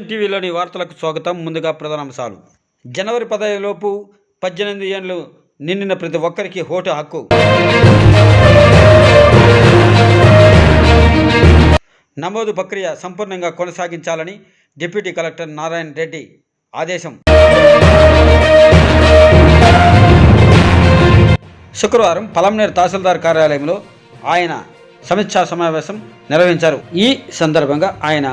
Gem టీవీలోని వార్తలకు స్వాగతం. ముందుగా ప్రధానాంశాలు. జనవరి 15 లోపు 18 ఏళ్లు నిండిన ప్రతి ఒక్కరికి ఓటు హక్కు. నమోదు ప్రక్రియ సంపూర్ణంగా కొనసాగించాలని డిప్యూటీ కలెక్టర్ నారాయణ రెడ్డి ఆదేశం. శుక్రవారం పలమనేరు తహసీల్దార్ కార్యాలయంలో ఆయన సమీక్షా సమావేశం నిర్వహించారు. ఈ సందర్భంగా ఆయన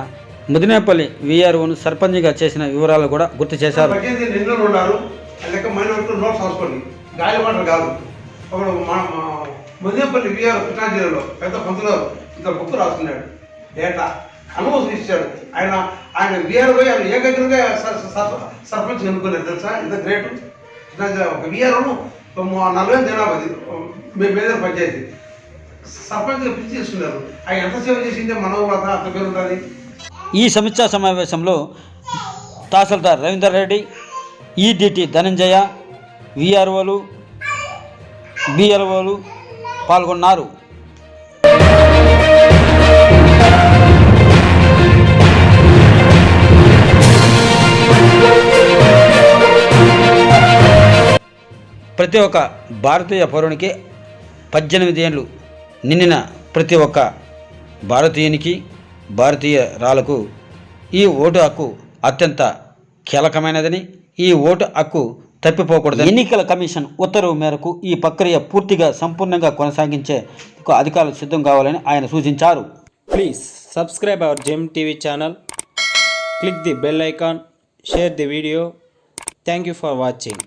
ముదినేపల్లి వీఆర్ఓను సర్పంచ్గా చేసిన వివరాలు కూడా గుర్తు చేశారు. ముదినేపల్లి వీఆర్ కృష్ణా జిల్లాలో పెద్ద పంతులు ఇంత బుక్ రాసుకున్నాడు, డేటా అనుమతి ఇచ్చాడు. ఆయన వీఆర్ఓ ఏకగ్రంగా సర్పంచ్ ఎన్నుకున్నారు. తెలుసా ఇంత గ్రేట్. కృష్ణా జిల్లా ఒక వీఆర్ఓను 40 జనాభా మీద పంచాయతీ సర్పంచ్గా పిలిచి చేస్తున్నారు. ఆయన ఎంత సేవ చేసిందే మనోవ్రత అంత పేరు ఉంటుంది. ఈ సమీక్షా సమావేశంలో తహసీల్దార్ రవీందర్ రెడ్డి, ఈడిటి ధనంజయ, వీఆర్ఓలు, బిఎల్ఓలు పాల్గొన్నారు. ప్రతి ఒక్క భారతీయ పౌరునికి 18 ఏళ్ళు నిండిన ప్రతి ఒక్క భారతీయునికి, భారతీయురాలకు ఈ ఓటు హక్కు అత్యంత కీలకమైనదని, ఈ ఓటు హక్కు తప్పిపోకూడదు. ఎన్నికల కమిషన్ ఉత్తర్వు మేరకు ఈ ప్రక్రియ పూర్తిగా సంపూర్ణంగా కొనసాగించే అధికారులు సిద్ధం కావాలని ఆయన సూచించారు. Please subscribe our gem TV channel, click the bell icon, share the video. Thank you for watching.